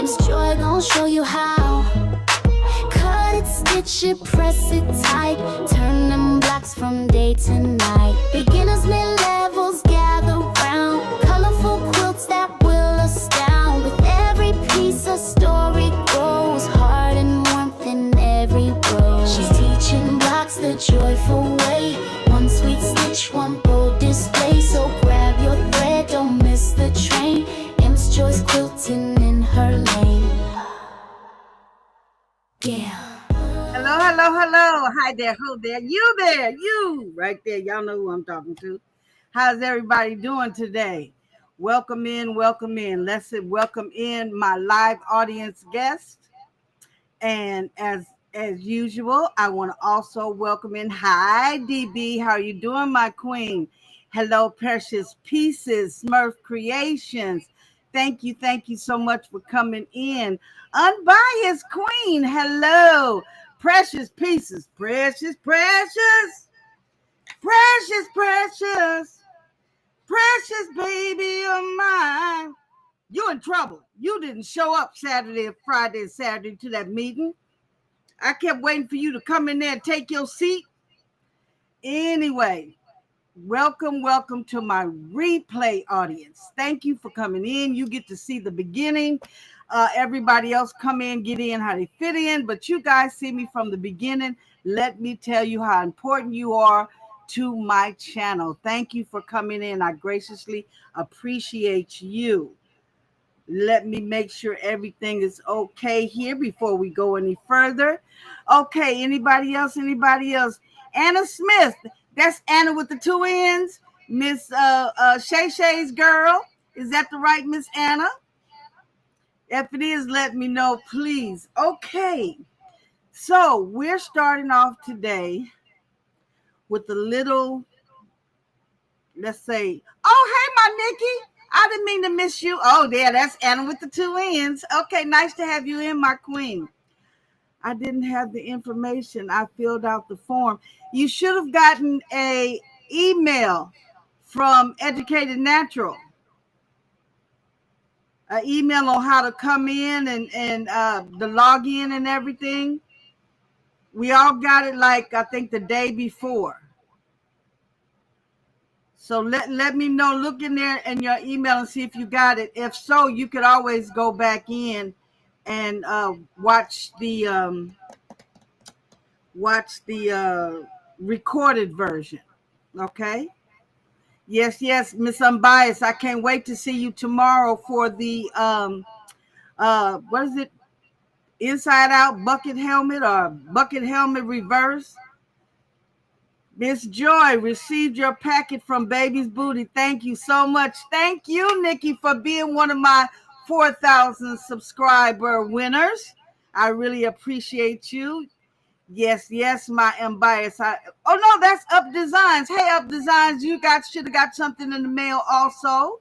Miss Joy gon' show you how. Cut it, stitch it, press it tight. Turn them blocks from day to night. Beginners, mid-levels, gather round. Colorful quilts that will astound. With every piece a story grows. Heart and warmth in every row. She's teaching blocks the joyful way. One sweet stitch, one bold display. So grab your thread, don't miss the train. Miss Joy's quilting in her lane. Yeah. Hello, hello, hello. Hi there, ho there. You there, you right there. Y'all know who I'm talking to. How's everybody doing today? Welcome in, welcome in. Let's welcome in my live audience guest. And as usual, I want to also welcome in. Hi, DB. How are you doing, my queen? Hello, Precious Pieces, Smurf Creations. Thank you so much for coming in. Unbiased Queen, hello. Precious Pieces, precious, precious, precious, precious, precious baby of mine. You in trouble. You didn't show up Friday and Saturday to that meeting. I kept waiting for you to come in there and take your seat. Anyway, welcome to my replay audience. Thank you for coming in. You get to see the beginning. Everybody else come in, get in how they fit in, but you guys see me from the beginning. Let me tell you how important you are to my channel. Thank you for coming in. I graciously appreciate you. Let me make sure everything is okay here before we go any further. Okay, anybody else? Anna Smith. That's Anna with the two N's. Miss Shay Shay's girl. Is that the right Miss Anna? If it is, let me know, please. Okay. So we're starting off today with a little, let's say, oh, hey, my Nikki. I didn't mean to miss you. Oh, there, that's Anna with the two N's. Okay, nice to have you in, my queen. I didn't have the information. I filled out the form. You should have gotten an email from Educated Natural. An email on how to come in and the login and everything. We all got it like, I think, the day before. So let me know. Look in there in your email and see if you got it. If so, you could always go back in and watch the recorded version. Okay. Yes, Miss Unbiased. I can't wait to see you tomorrow for the what is it? Inside Out bucket helmet or bucket helmet reverse. Miss Joy received your packet from Baby's Booty. Thank you so much. Thank you, Nikki, for being one of my 4,000 subscriber winners. I really appreciate you. Yes, my Unbiased. Oh no, that's Up Designs. Hey, Up Designs, you should have got something in the mail also.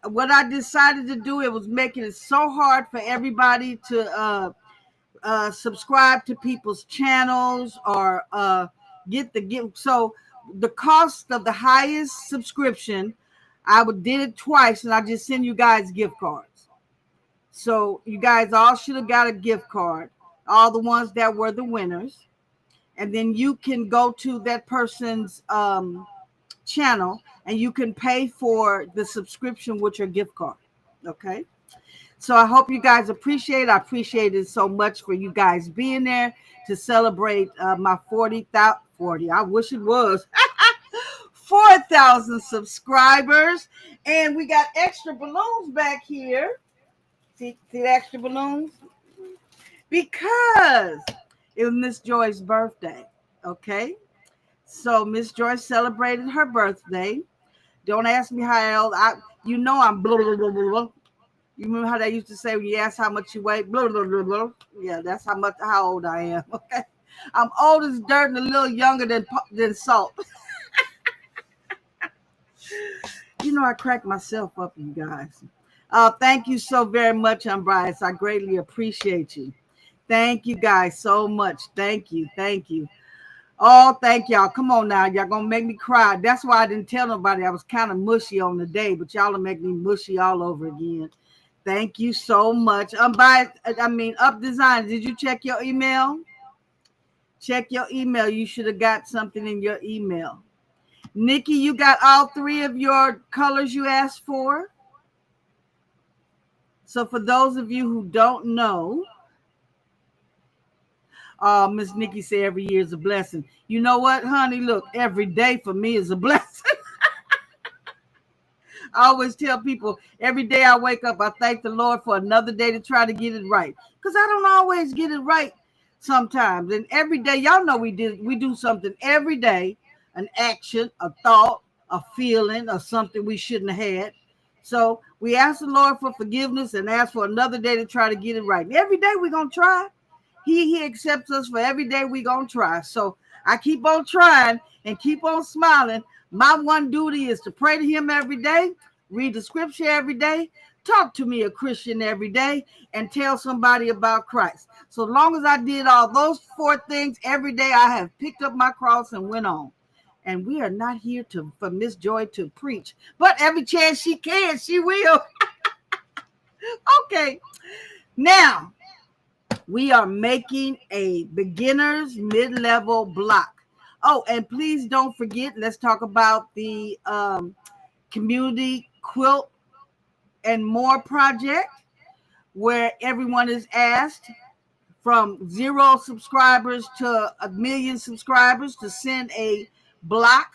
What I decided to do, it was making it so hard for everybody to subscribe to people's channels or get the gift. So the cost of the highest subscription, I did it twice, and I just send you guys gift cards. So you guys all should have got a gift card, all the ones that were the winners, and then you can go to that person's channel and you can pay for the subscription with your gift card. Okay. So I hope you guys appreciate it. I appreciate it so much for you guys being there to celebrate my 40,000. I wish it was 4,000 subscribers. And we got extra balloons back here. See the extra balloons? Because it was Miss Joy's birthday. Okay. So Miss Joy celebrated her birthday. Don't ask me how old. I'm blah, blah, blah, blah. You remember how they used to say when you ask how much you weigh? Blah, blah, blah, blah. Yeah, that's how old I am. Okay, I'm old as dirt and a little younger than salt. I crack myself up, you guys. Thank you so very much, Bryce. I greatly appreciate you. Thank you guys so much. Thank you. Oh, thank y'all. Come on now. Y'all gonna make me cry. That's why I didn't tell nobody. I was kind of mushy on the day, but y'all will make me mushy all over again. Thank you so much. Up Design. Did you check your email? Check your email. You should have got something in your email. Nikki, you got all three of your colors you asked for. So for those of you who don't know, Miss Nikki said every year is a blessing. You know what, honey? Look, every day for me is a blessing. I always tell people every day I wake up, I thank the Lord for another day to try to get it right. Because I don't always get it right sometimes. And every day, y'all know we do something every day, an action, a thought, a feeling, or something we shouldn't have had. So we ask the Lord for forgiveness and ask for another day to try to get it right. And every day we're going to try. He accepts us for every day we're going to try. So I keep on trying and keep on smiling. My one duty is to pray to him every day, read the scripture every day, talk to me, a Christian, every day, and tell somebody about Christ. So long as I did all those four things every day, I have picked up my cross and went on. And we are not here for Miss Joy to preach, but every chance she can, she will. Okay, now we are making a beginner's mid-level block. Oh, and please don't forget, let's talk about the Community Quilt and More project, where everyone is asked from 0 subscribers to 1,000,000 subscribers to send a block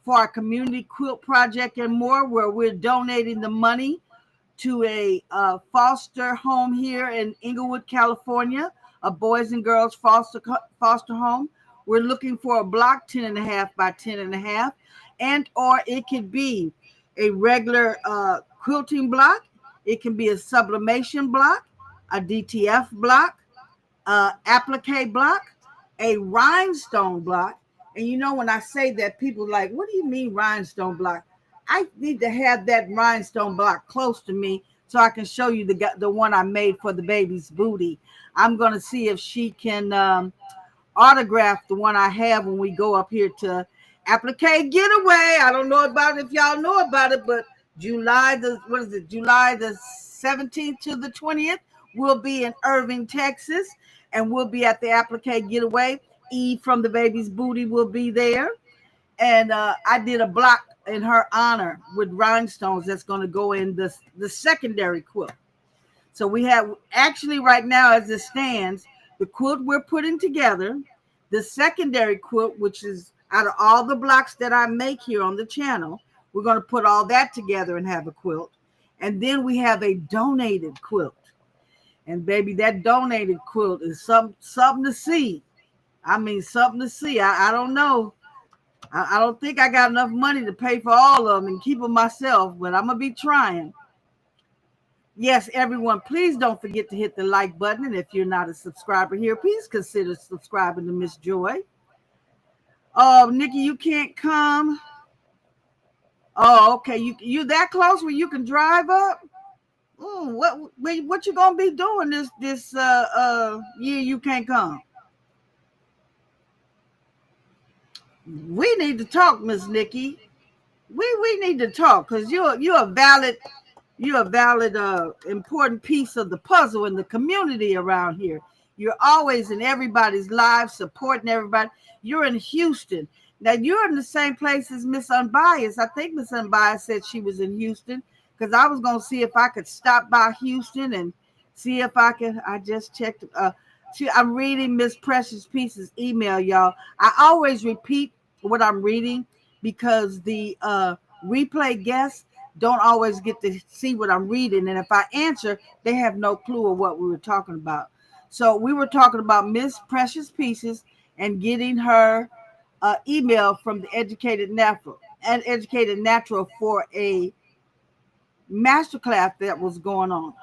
for our Community Quilt project and more, where we're donating the money to a foster home here in Inglewood, California, a boys and girls foster home. We're looking for a block 10.5 by 10.5, and or it could be a regular quilting block. It can be a sublimation block, a DTF block, applique block, a rhinestone block. And you know, when I say that, people are like, what do you mean rhinestone block? I need to have that rhinestone block close to me so I can show you the one I made for the baby's booty. I'm going to see if she can autograph the one I have when we go up here to Applique Getaway. I don't know about it if y'all know about it, but July the 17th to the 20th, we'll be in Irving, Texas, and we'll be at the Applique Getaway. Eve from the baby's booty will be there. And I did a block in her honor with rhinestones that's going to go in the secondary quilt. So we have actually right now, as it stands, the quilt we're putting together, the secondary quilt, which is out of all the blocks that I make here on the channel, we're going to put all that together and have a quilt. And then we have a donated quilt. And baby, that donated quilt is something to see. I mean, something to see. I don't know. I don't think I got enough money to pay for all of them and keep them myself, but I'm going to be trying. Yes, everyone, please don't forget to hit the like button. And if you're not a subscriber here, please consider subscribing to Miss Joy. Oh, Nikki, you can't come. Oh, okay. You that close where you can drive up? What you gonna be doing this year you can't come? We need to talk, Miss Nikki. We need to talk because you're a valid important piece of the puzzle in the community around here. You're always in everybody's lives, supporting everybody. You're in Houston. Now you're in the same place as Miss Unbiased. I think Miss Unbiased said she was in Houston, because I was gonna see if I could stop by Houston and see if I could. I just checked. I'm reading Miss Precious Peace's email, y'all. I always repeat what I'm reading because the replay guests don't always get to see what I'm reading. And if I answer, they have no clue of what we were talking about. So we were talking about Miss Precious Pieces and getting her email from the Educated Natural for a masterclass that was going on.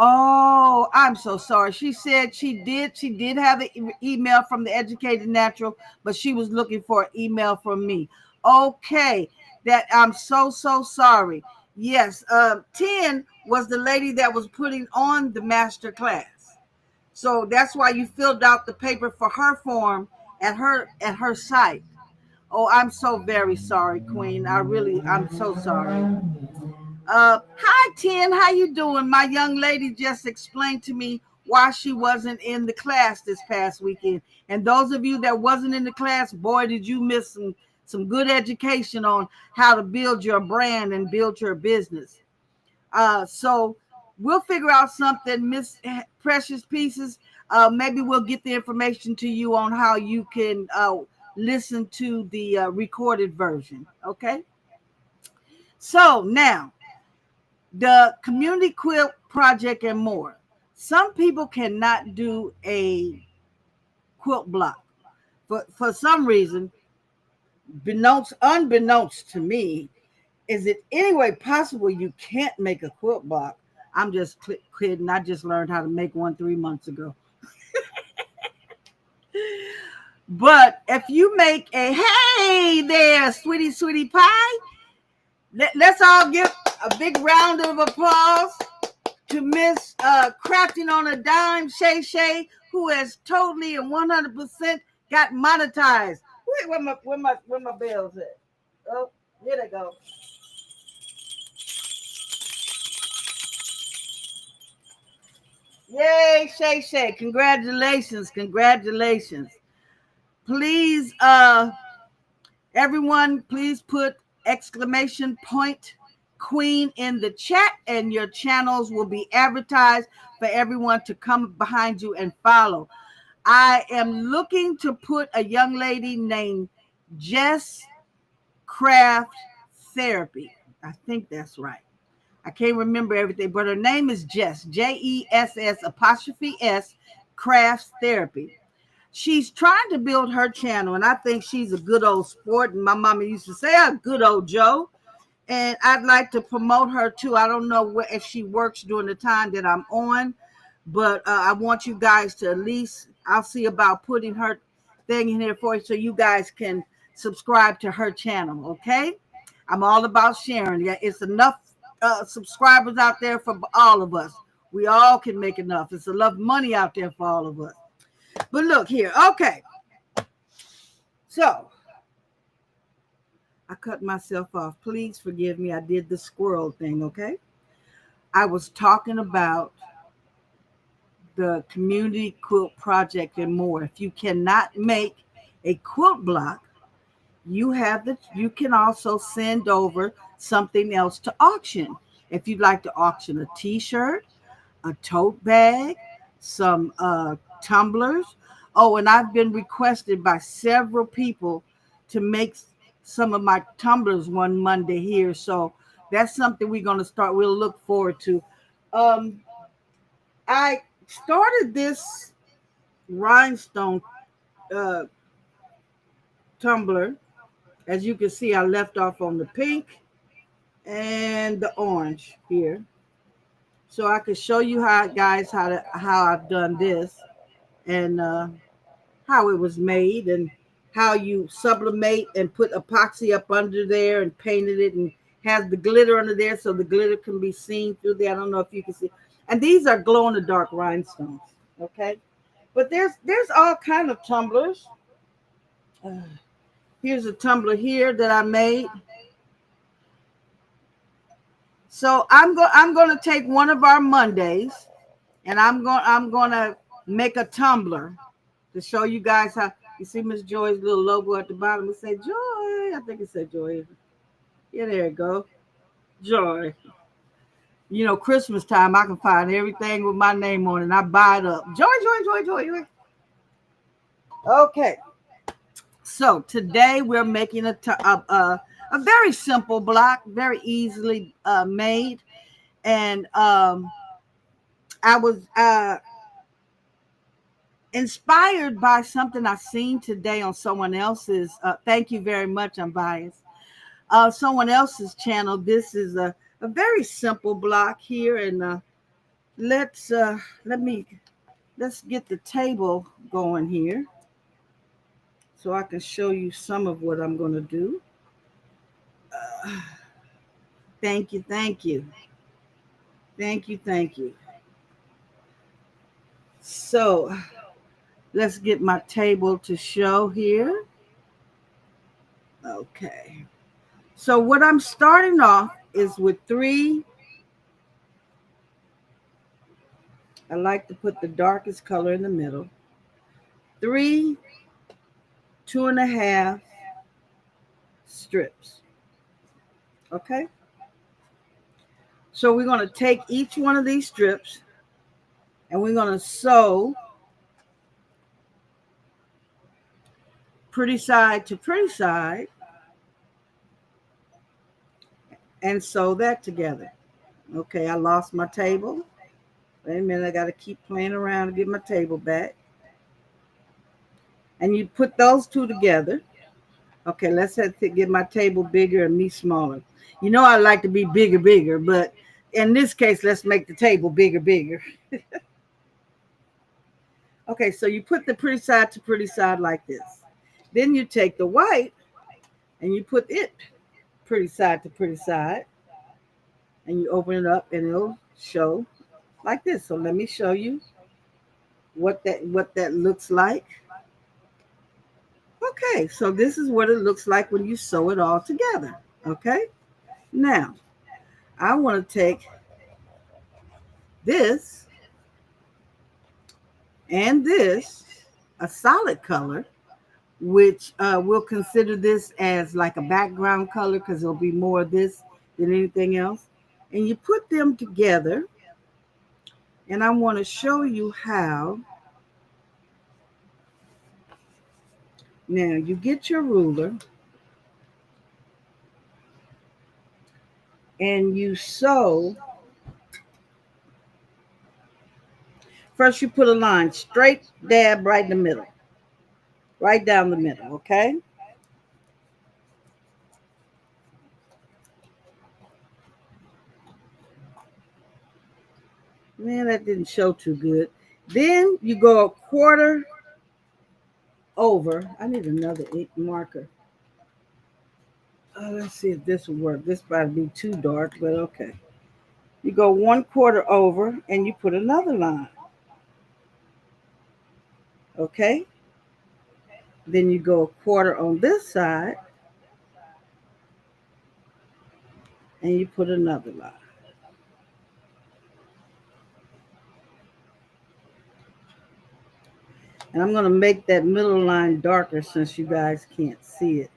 Oh, I'm so sorry. She said she did have an email from the Educated Natural, but she was looking for an email from me. Okay, that I'm so sorry. Yes, 10 was the lady that was putting on the master class. So that's why you filled out the paper for her form at her site. Oh, I'm so very sorry, Queen. I'm so sorry. Hi, Tin. How you doing? My young lady just explained to me why she wasn't in the class this past weekend. And those of you that wasn't in the class, boy, did you miss some good education on how to build your brand and build your business. So we'll figure out something, Miss Precious Pieces. Maybe we'll get the information to you on how you can listen to the recorded version. Okay. So now, the Community Quilt project and more. Some people cannot do a quilt block. For some reason, unbeknownst to me, is it any way possible you can't make a quilt block? I'm just kidding. I just learned how to make one 3 months ago. But if you make hey there, sweetie pie, let's all give a big round of applause to Miss Crafting on a Dime, Shay, who has totally and 100% got monetized. Wait, where my bells at? Oh, here they go. Yay, Shay. Congratulations. Please, everyone, please put exclamation point Queen in the chat, and your channels will be advertised for everyone to come behind you and follow. I am looking to put a young lady named Jess Craft Therapy. I think that's right. I can't remember everything, but her name is Jess, JESS''S Crafts Therapy. She's trying to build her channel, and I think she's a good old sport. And my mama used to say, a good old Joe. And I'd like to promote her too. I don't know if she works during the time that I'm on, but I want you guys to at least, I'll see about putting her thing in here for you so you guys can subscribe to her channel, okay? I'm all about sharing. Yeah, it's enough subscribers out there for all of us. We all can make enough. It's enough money out there for all of us. But look here, okay. So I cut myself off. Please forgive me. I did the squirrel thing, okay? I was talking about the Community Quilt project and more. If you cannot make a quilt block, you can also send over something else to auction. If you'd like to auction a t-shirt, a tote bag, some tumblers. Oh, and I've been requested by several people to make some of my tumblers one Monday here. So that's something we'll look forward to. I started this rhinestone tumbler. As you can see, I left off on the pink and the orange here. So I could show you how I've done this and how it was made and how you sublimate and put epoxy up under there and painted it and has the glitter under there so the glitter can be seen through there. I don't know if you can see. And these are glow in the dark rhinestones, okay? But there's all kind of tumblers. Here's a tumbler here that I made. So I'm going to take one of our Mondays and I'm going to make a tumbler to show you guys how. You see Miss Joy's little logo at the bottom. It says Joy. I think it said Joy. Yeah, there you go. Joy. You know, Christmas time, I can find everything with my name on it and I buy it up. Joy. Okay. So today we're making a very simple block, very easily made. And I was inspired by something I seen today on someone else's. Thank you very much. I'm biased. Someone else's channel. This is a very simple block here, and let's get the table going here, so I can show you some of what I'm going to do. Thank you. So let's get my table to show here. Okay. So what I'm starting off is with 3. I like to put the darkest color in the middle. 3 2.5 strips. Okay. So we're going to take each one of these strips and we're going to sew pretty side to pretty side and sew that together. Okay, I lost my table. Wait a minute, I got to keep playing around to get my table back. And you put those two together. Okay, let's have to get my table bigger and me smaller. You know I like to be bigger, but in this case, let's make the table bigger. Okay, so you put the pretty side to pretty side like this. Then you take the white and you put it pretty side to pretty side. And you open it up and it'll show like this. So let me show you what that looks like. Okay, so this is what it looks like when you sew it all together. Okay, now I want to take this and this, a solid color, which we'll consider this as like a background color because there'll be more of this than anything else. And you put them together, and I want to show you how. Now you get your ruler and you sew. First you put a line straight dab right in the middle, right down the middle, okay? Man, that didn't show too good. Then you go a quarter over. I need another ink marker. Let's see if this will work. This might be too dark, but okay. You go 1/4 over and you put another line. Okay? Then you go a quarter on this side and you put another line. And I'm going to make that middle line darker since you guys can't see it.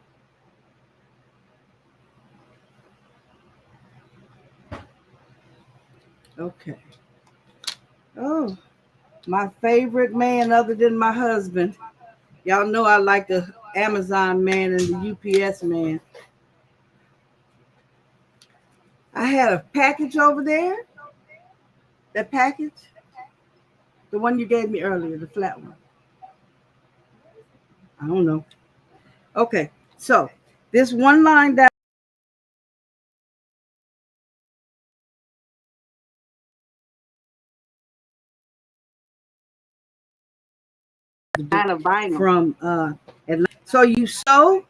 Okay. Oh, my favorite man other than my husband. Y'all know I like the Amazon man and the UPS man. I had a package over there. That package? The one you gave me earlier, the flat one. I don't know. Okay, so this one line down. From Atlanta. So you sew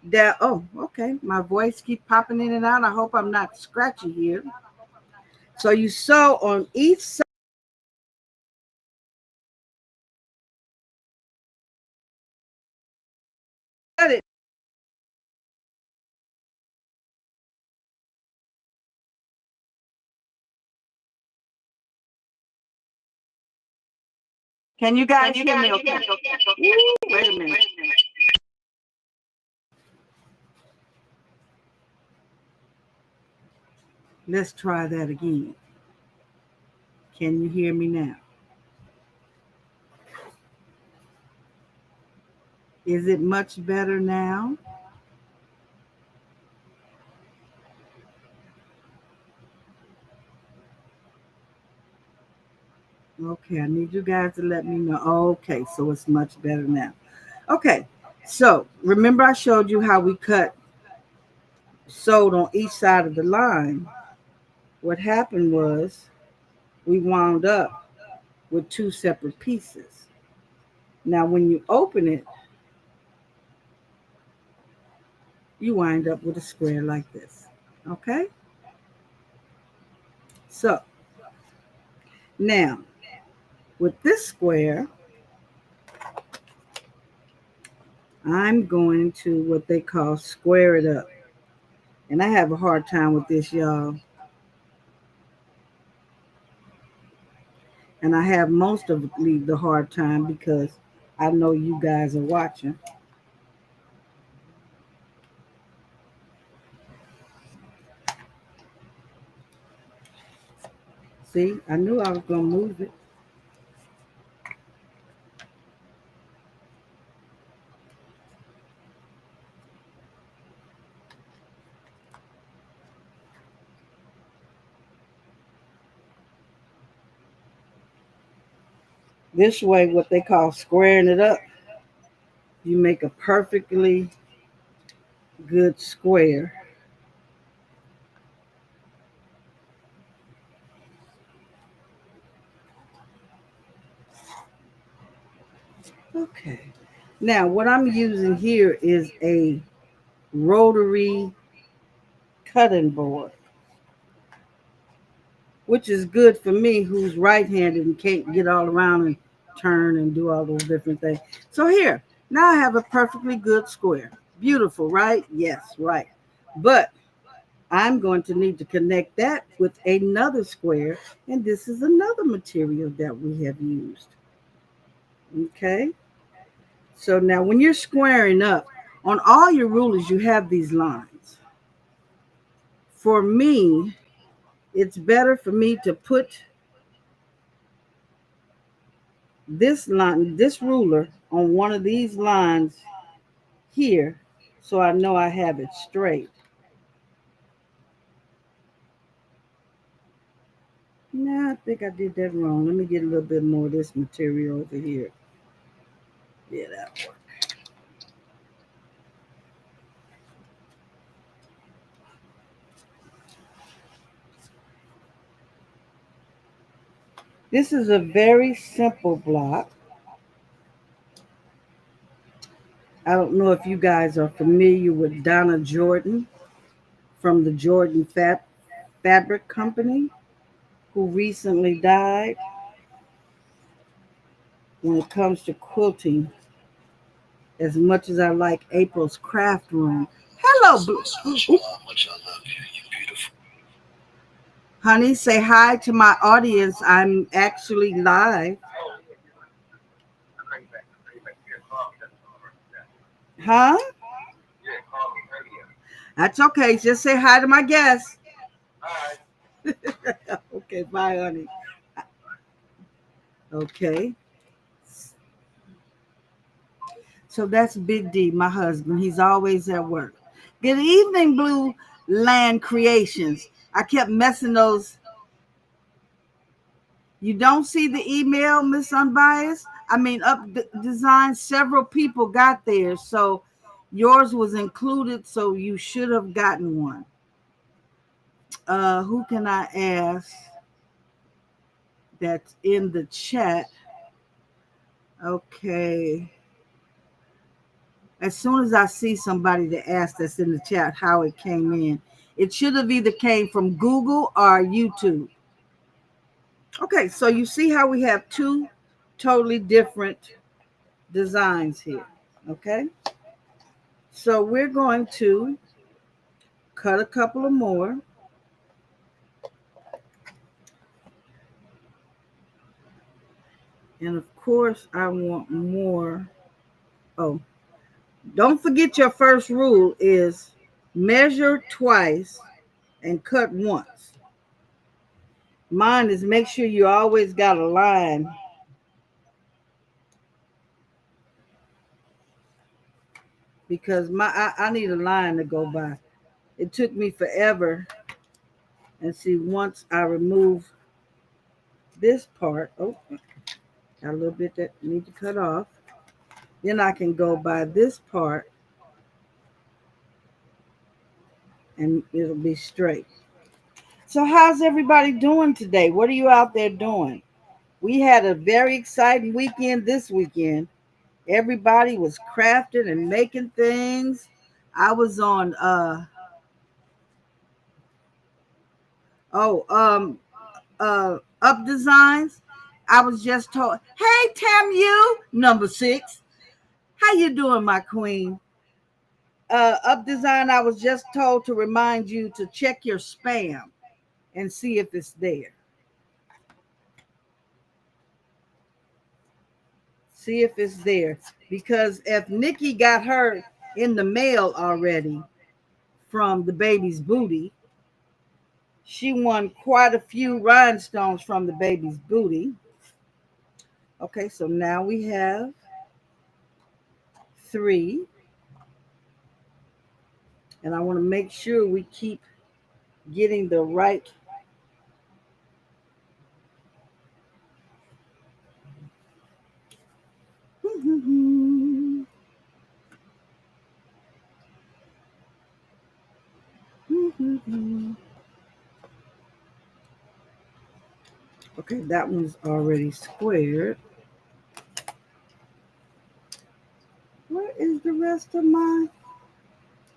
that. Oh, okay. My voice keep popping in and out. I hope I'm not scratchy here. So you sew on each side. Can you guys hear me? Okay. Wait a minute. Let's try that again. Can you hear me now? Is it much better now? Okay, I need you guys to let me know. Okay, so it's much better now. Okay, so remember I showed you how we sewed on each side of the line. What happened was we wound up with 2 separate pieces. Now, when you open it, you wind up with a square like this. Okay? So, now, with this square, I'm going to what they call square it up. And I have a hard time with this, y'all. And I have most of the hard time because I know you guys are watching. See, I knew I was going to move it. This way, what they call squaring it up, you make a perfectly good square. Okay. Now, what I'm using here is a rotary cutting board, which is good for me who's right-handed and can't get all around and turn and do all those different things. So here, now I have a perfectly good square. Beautiful, right? Yes, right. But I'm going to need to connect that with another square, and this is another material that we have used. Okay? So now when you're squaring up, on all your rulers, you have these lines. For me, it's better for me to put this line, this ruler on one of these lines here so I know I have it straight. Nah, I think I did that wrong. Let me get a little bit more of this material over here. Yeah, that works. This is a very simple block. I don't know if you guys are familiar with Donna Jordan from the Jordan Fabric Company, who recently died. When it comes to quilting, as much as I like April's craft room. Hello, honey. Say hi to my audience. I'm actually live. Huh? That's okay. Just say hi to my guests. Okay, bye, honey. Okay. So that's Big D, my husband. He's always at work. Good evening, Blue Land Creations. I kept messing those. You don't see the email, Miss Unbiased? I mean, design. Several people got there, so yours was included, so you should have gotten one. Who can I ask that's in the chat? Okay. As soon as I see somebody to ask that's in the chat how it came in, it should have either came from Google or YouTube. Okay, so you see how we have two totally different designs here. Okay, so we're going to cut a couple of more. And of course, I want more. Oh, don't forget your first rule is measure twice and cut once. Mine is make sure you always got a line because I need a line to go by. It took me forever. And see, once I remove this part, oh, got a little bit that need to cut off. Then I can go by this part and it'll be straight. So how's everybody doing today? What are you out there doing? We had a very exciting weekend this weekend. Everybody was crafting and making things. I was on oh up designs. I was just told, hey Tam, you number 6. How you doing, my queen? Up Design, I was just told to remind you to check your spam and see if it's there. See if it's there. Because if Nikki got her in the mail already from the baby's booty, she won quite a few rhinestones from the baby's booty. Okay, so now we have 3. And I want to make sure we keep getting the right. Okay, that one's already squared. Where is the rest of my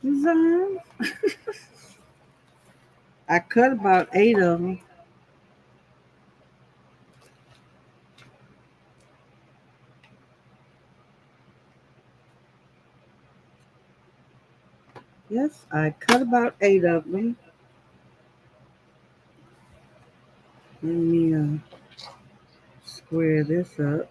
design? I cut about 8 of them. Yes, I cut about 8 of them. Let me square this up.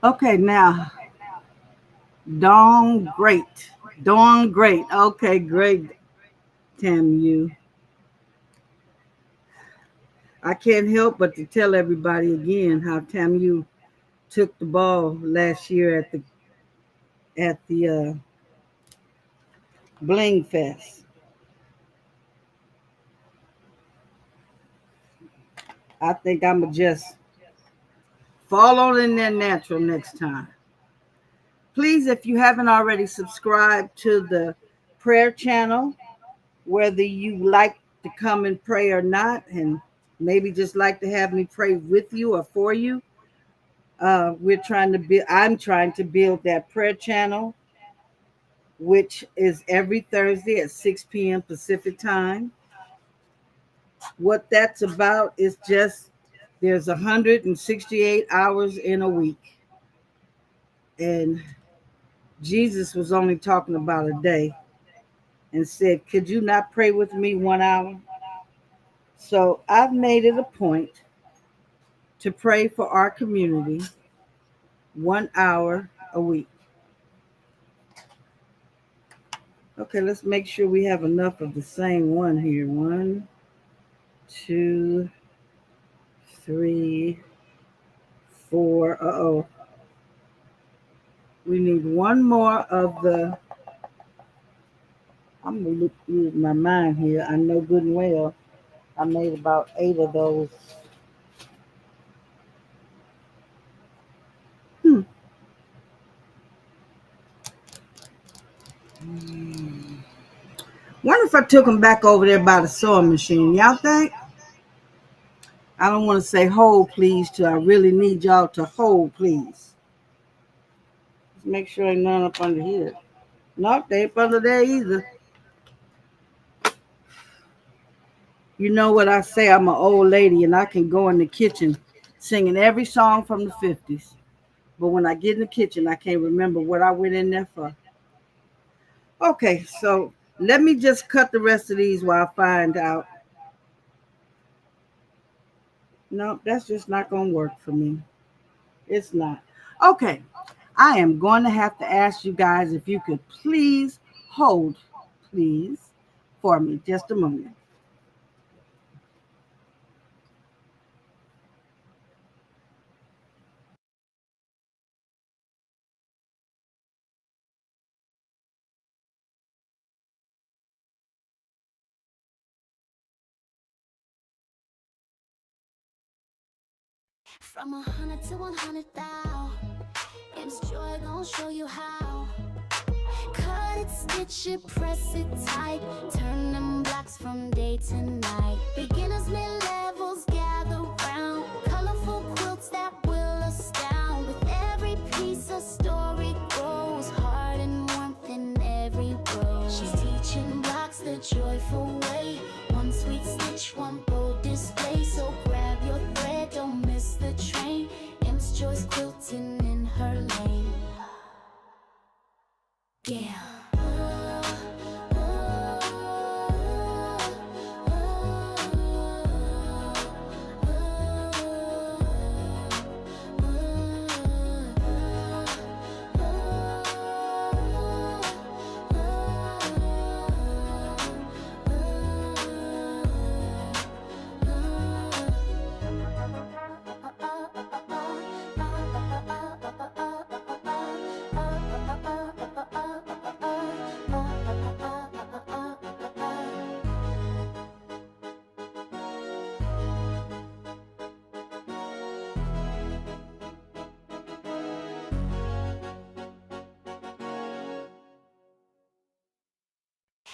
Okay, now, dawn great. Dawn great. Okay, great, Tamu. I can't help but to tell everybody again how Tamu took the ball last year at the Bling Fest. I think I'ma just fall on in there natural next time. Please, if you haven't already subscribed to the prayer channel, whether you like to come and pray or not, and maybe just like to have me pray with you or for you, I'm trying to build that prayer channel, which is every Thursday at 6 p.m. Pacific time. What that's about is just there's 168 hours in a week. And Jesus was only talking about a day and said, could you not pray with me 1 hour? So I've made it a point to pray for our community 1 hour a week. Okay, let's make sure we have enough of the same one here. 1, 2, 3, 4. Uh-oh. We need one more of the, I'm going to use my mind here. I know good and well I made about 8 of those. Wonder if I took them back over there by the sewing machine. Y'all think? I don't want to say hold please till I really need y'all to hold please. Let's make sure ain't none up under here. Nope, they ain't under there either. You know what I say, I'm an old lady and I can go in the kitchen singing every song from the 50s. But when I get in the kitchen, I can't remember what I went in there for. Okay, so let me just cut the rest of these while I find out. No, that's just not going to work for me. It's not. Okay, I am going to have to ask you guys if you could please hold, please, for me just a moment. From 100 to 100,000, it's joy gonna show you how. Cut it, stitch it, press it tight, turn them blocks from day to night. Beginners, mid-levels gather round, colorful quilts that will astound. With every piece a story grows, heart and warmth in every row. She's teaching blocks the joyful way, one sweet stitch, one bold display. So grab your thread, don't miss the Yeah.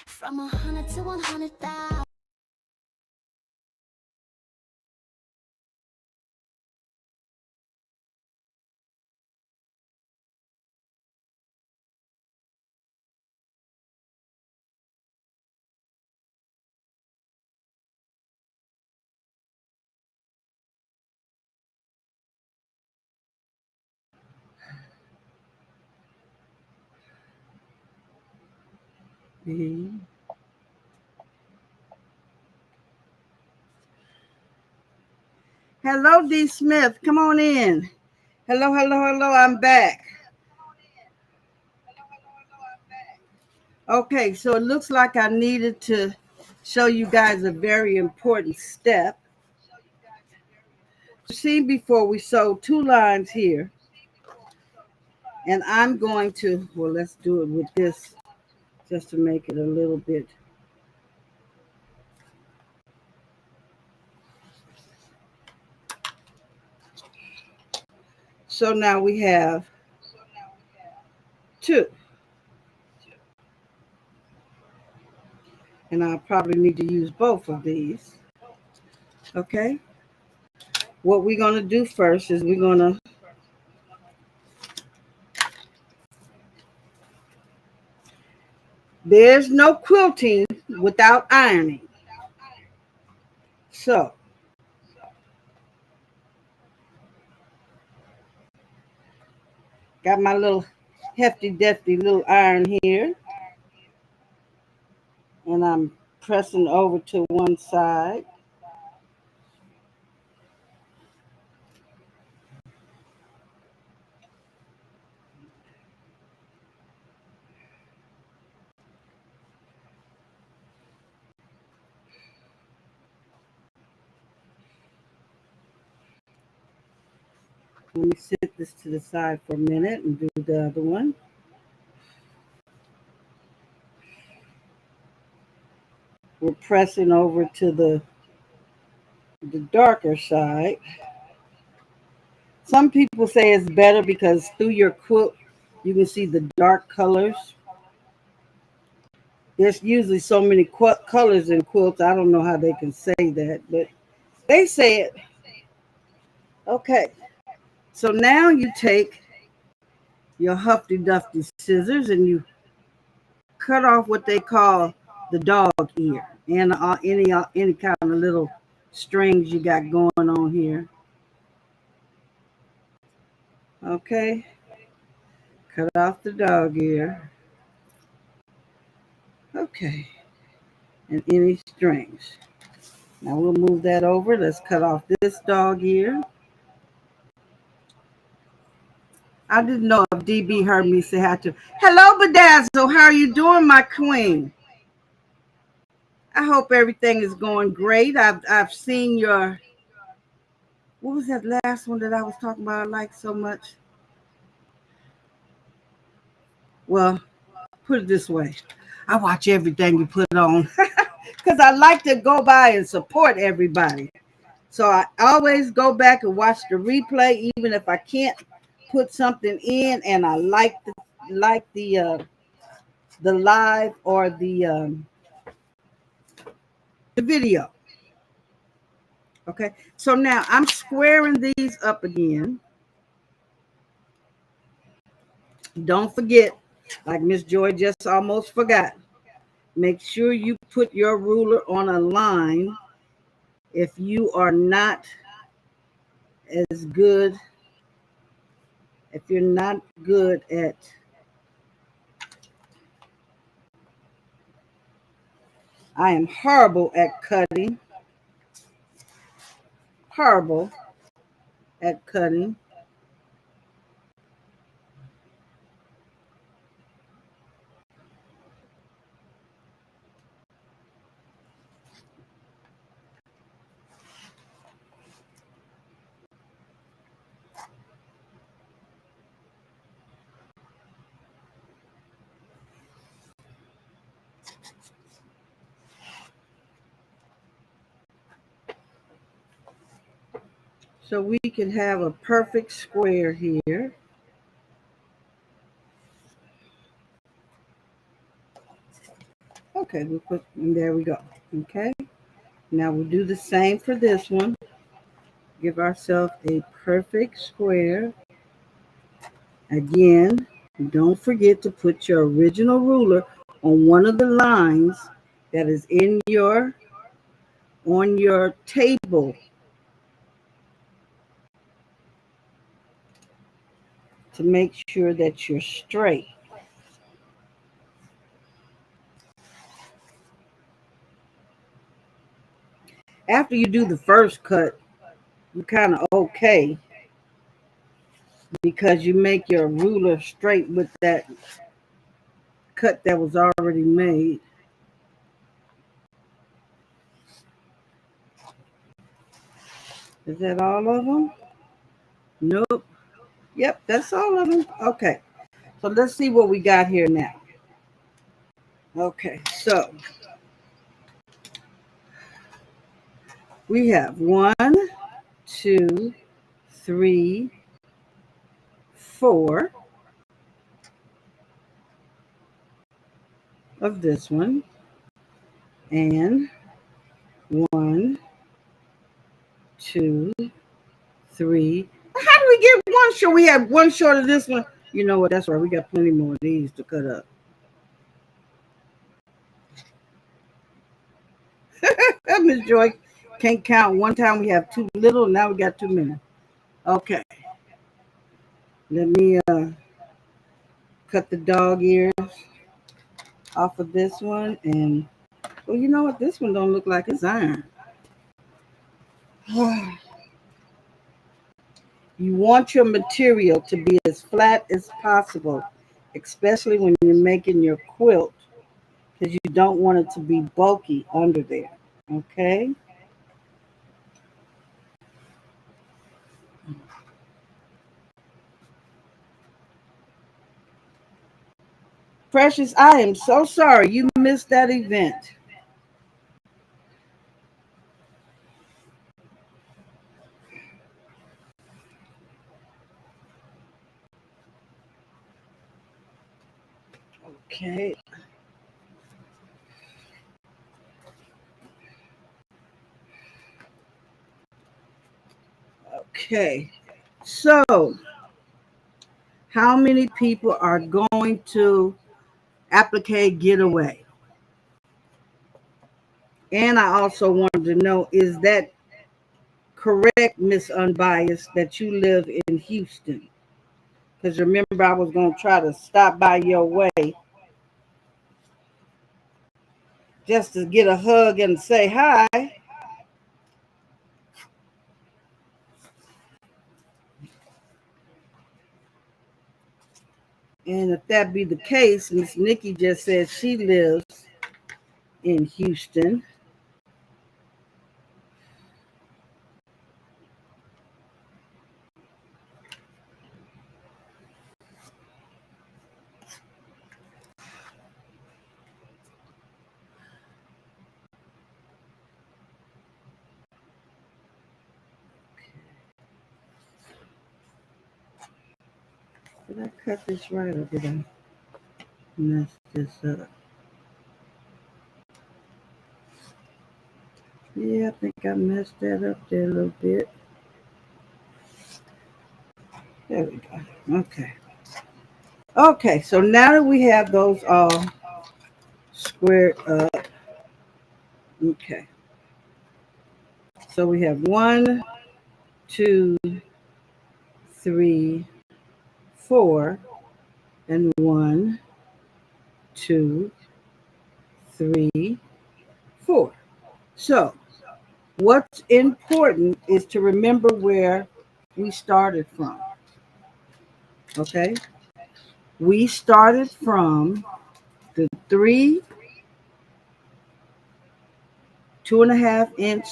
From 100 to 100,000. Hello, D. Smith. Come on in. Hello, hello, hello. I'm back. Okay, so it looks like I needed to show you guys a very important step. See, before we sew 2 lines here, and I'm going to, well, let's do it with this just to make it a little bit. So now we have 2. And I'll probably need to use both of these. Okay. What we're going to do first is we're going to there's no quilting without ironing. So got my little hefty defty little iron here, and I'm pressing over to one side. Let me sit this to the side for a minute and do the other one. We're pressing over to the darker side. Some people say it's better because through your quilt you can see the dark colors. There's usually so many colors in quilts. I don't know how they can say that, but they say it. Okay, so now you take your Humpty Dumpty scissors and you cut off what they call the dog ear and any kind of little strings you got going on here. Okay, cut off the dog ear. Okay, and any strings. Now we'll move that over. Let's cut off this dog ear. I didn't know if DB heard me say hi to. Hello, Bedazzle. How are you doing, my queen? I hope everything is going great. I've seen your. What was that last one that I was talking about? I like so much. Well, put it this way. I watch everything you put on because I like to go by and support everybody. So I always go back and watch the replay, even if I can't put something in, and I like the live or the video. Okay, so now I'm squaring these up again. Don't forget, like Miss Joy just almost forgot, make sure you put your ruler on a line if you are not as good, if you're not good at I am horrible at cutting. Horrible at cutting. So we can have a perfect square here. Okay, we'll put, and there we go. Okay, now we'll do the same for this one. Give ourselves a perfect square. Again, don't forget to put your original ruler on one of the lines that is on your table to make sure that you're straight. After you do the first cut, you're kind of okay because you make your ruler straight with that cut that was already made. Is that all of them? Nope. Yep, that's all of them. Okay, so let's see what we got here now. Okay, so we have 1, 2, 3, 4 of this one, and 1, 2, 3. How do we get one short? We have one short of this one. You know what? That's right. We got plenty more of these to cut up. Miss Joy can't count. One time we have too little, now we got too many. Okay. Let me cut the dog ears off of this one. And, well, you know what? This one don't look like it's iron. You want your material to be as flat as possible, especially when you're making your quilt, because you don't want it to be bulky under there. Okay? Precious, I am so sorry you missed that event. Okay. Okay. So, how many people are going to applicate getaway? And I also wanted to know, is that correct, Miss Unbiased, that you live in Houston? Because remember, I was going to try to stop by your way just to get a hug and say hi. And if that be the case, Miss Nikki just said she lives in Houston. Did I cut this right or did I mess this up? Yeah, I think I messed that up there a little bit. There we go. Okay. Okay, so now that we have those all squared up, okay. So we have 1, 2, 3, 4, and 1, 2, 3, 4. So what's important is to remember where we started from. Okay, we started from the 2.5 inch.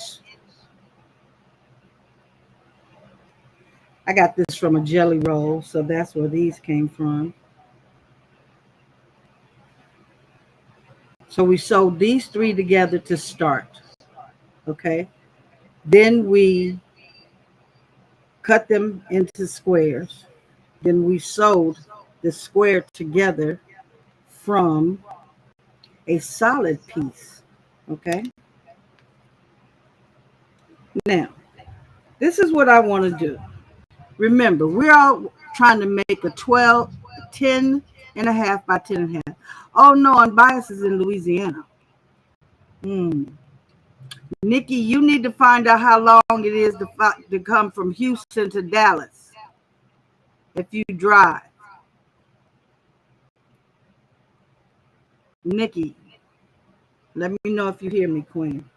I got this from a jelly roll, so that's where these came from. So we sewed these 3 together to start. Okay, then we cut them into squares. Then we sewed the square together from a solid piece. Okay, now this is what I want to do. Remember, we're all trying to make a 10 and a half by 10 and a half. Oh no, Unbiased is in Louisiana. Nikki, you need to find out how long it is to come from Houston to Dallas if you drive. Nikki, let me know if you hear me, Queen.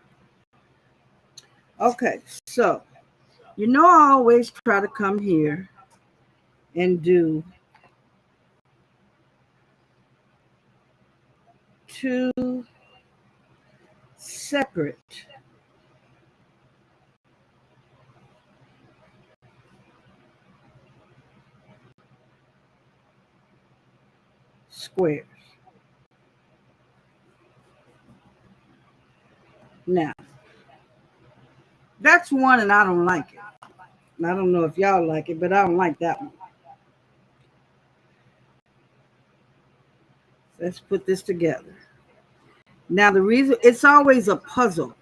Okay, so I always try to come here and do 2 separate squares. Now, that's one and I don't like it. I don't know if y'all like it, but I don't like that one. Let's put this together. Now, the reason, it's always a puzzle.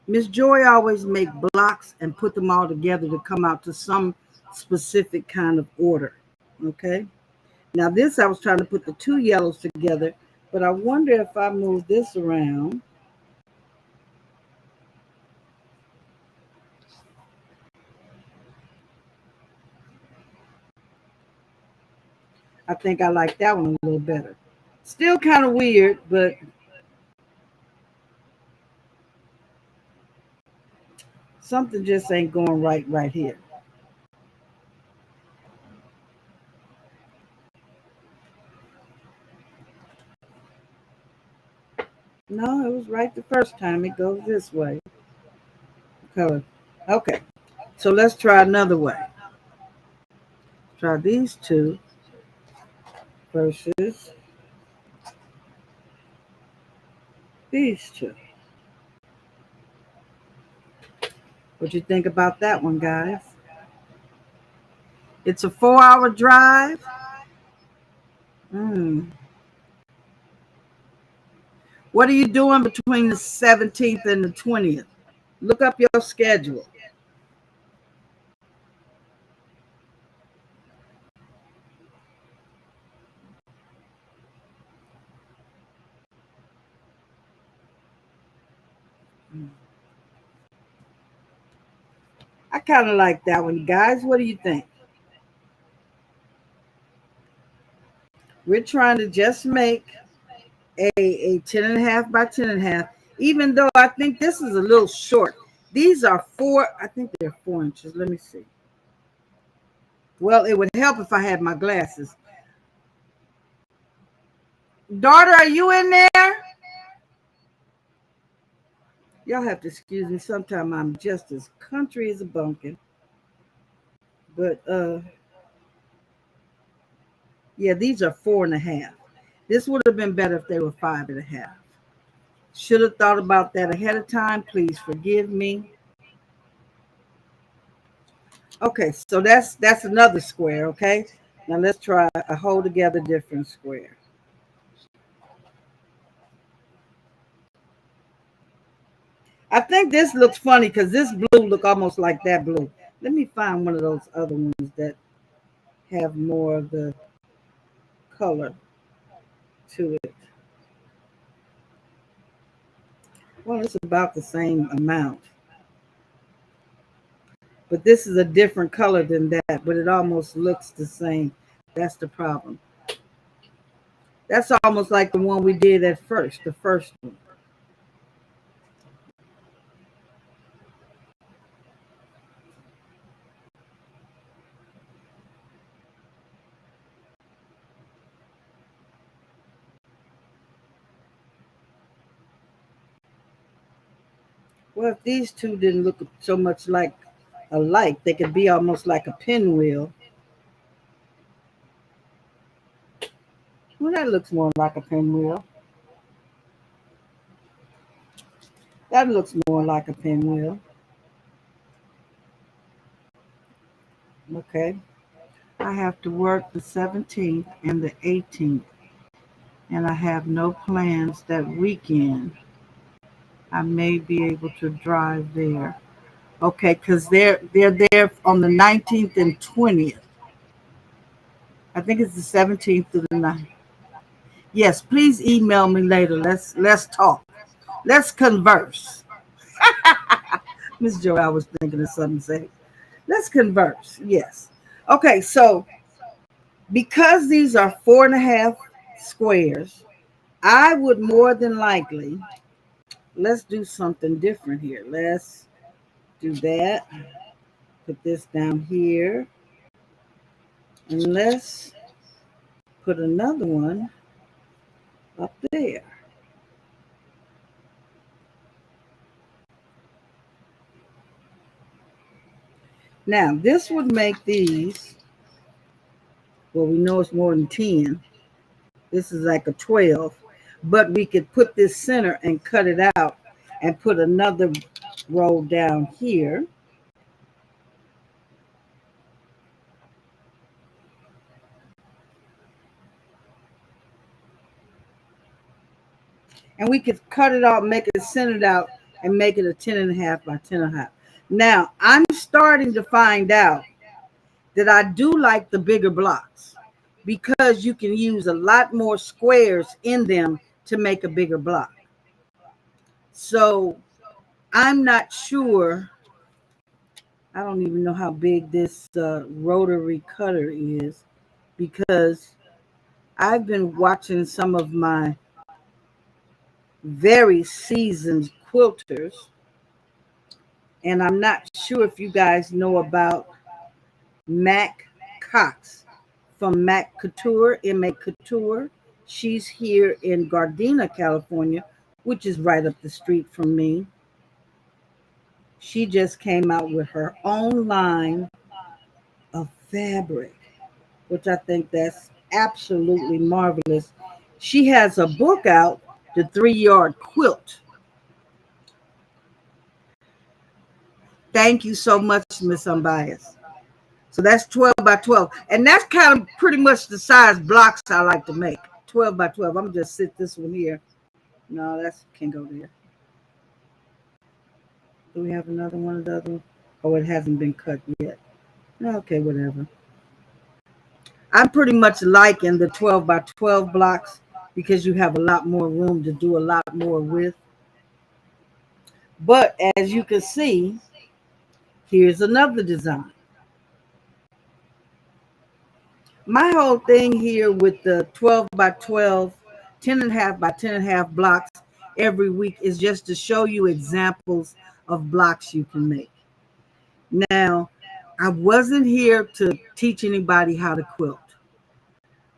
Miss Joy always make blocks and put them all together to come out to some specific kind of order. Okay. Now this, I was trying to put the 2 yellows together, but I wonder if I move this around. I think I like that one a little better. Still kind of weird, but something just ain't going right here. No, it was right the first time. It goes this way. Color. Okay. So let's try another way. Try these 2 versus these 2. What you think about that one, guys? It's a 4-hour drive. What are you doing between the 17th and the 20th? Look up your schedule. I kind of like that one, guys. What do you think? We're trying to just make a 10 and a half by 10 and a half, even though I think this is a little short. These are 4, I think they're 4 inches. Let me see. Well, it would help if I had my glasses. Daughter, are you in there? Y'all have to excuse me. Sometimes I'm just as country as a bumpkin. But yeah, these are 4.5. This would have been better if they were 5.5. Should have thought about that ahead of time. Please forgive me. Okay, so that's another square. Okay, now let's try a whole together different square. I think this looks funny because this blue look almost like that blue. Let me find one of those other ones that have more of the color to it. Well, it's about the same amount. But this is a different color than that, but it almost looks the same. That's the problem. That's almost like the one we did at first, the first one. Well, if these two didn't look so much like alike, they could be almost like a pinwheel. Well, that looks more like a pinwheel. That looks more like a pinwheel. Okay. I have to work the 17th and the 18th, and I have no plans that weekend. I may be able to drive there. Okay, because they're there on the 19th and 20th. I think it's the 17th to the 9th. Yes, please email me later. Let's talk. Let's converse. Miss Joy, I was thinking of something to say. Let's converse. Yes. Okay, so because these are 4.5 squares, I would more than likely, let's do something different here. Let's do that. Put this down here. And let's put another one up there. Now, this would make these, well, we know it's more than 10. This is like a 12. But we could put this center and cut it out and put another row down here. And we could cut it out, make it centered out, and make it a 10.5 by 10.5. Now, I'm starting to find out that I do like the bigger blocks because you can use a lot more squares in them to make a bigger block. So I'm not sure. I don't even know how big this rotary cutter is because I've been watching some of my very seasoned quilters, and I'm not sure if you guys know about Mac Cox from Mac Couture, M.A. Couture. She's here in Gardena, California, which is right up the street from me. She just came out with her own line of fabric, which I think that's absolutely marvelous. She has a book out, The 3-Yard Quilt. Thank you so much, Miss Unbiased. So that's 12 by 12. And that's kind of pretty much the size blocks I like to make. 12 by 12. I'm going to just sit this one here. No, that's can't go there. Do we have another one of the other one? Oh, it hasn't been cut yet. Okay, whatever. I'm pretty much liking the 12 by 12 blocks because you have a lot more room to do a lot more with. But as you can see, here's another design. My whole thing here with the 12 by 12, 10.5 by 10.5 blocks every week is just to show you examples of blocks you can make. Now, I wasn't here to teach anybody how to quilt.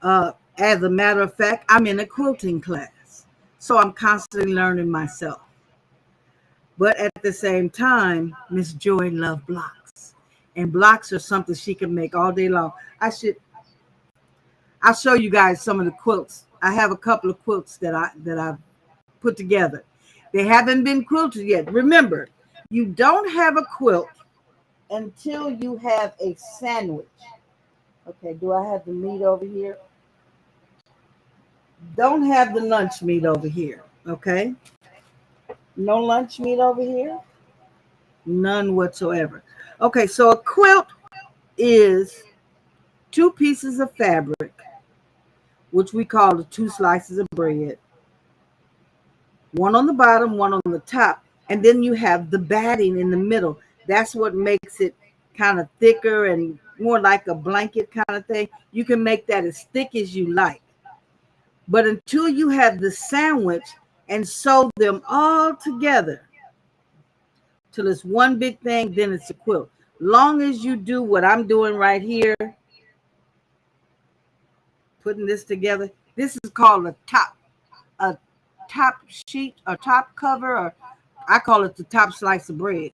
As a matter of fact, I'm in a quilting class, so I'm constantly learning myself. But at the same time, Miss Joy loves blocks, and blocks are something she can make all day long. I'll show you guys some of the quilts. I have a couple of quilts that I've put together. They haven't been quilted yet. Remember, you don't have a quilt until you have a sandwich. Okay, do I have the meat over here? Don't have the lunch meat over here. Okay, no lunch meat over here. None whatsoever. Okay, so a quilt is 2 pieces of fabric, which we call the 2 slices of bread. One on the bottom, one on the top, and then you have the batting in the middle. That's what makes it kind of thicker and more like a blanket kind of thing. You can make that as thick as you like. But until you have the sandwich and sew them all together till it's one big thing, then it's a quilt. Long as you do what I'm doing right here, putting this together, this is called a top sheet, a top cover, or I call it the top slice of bread.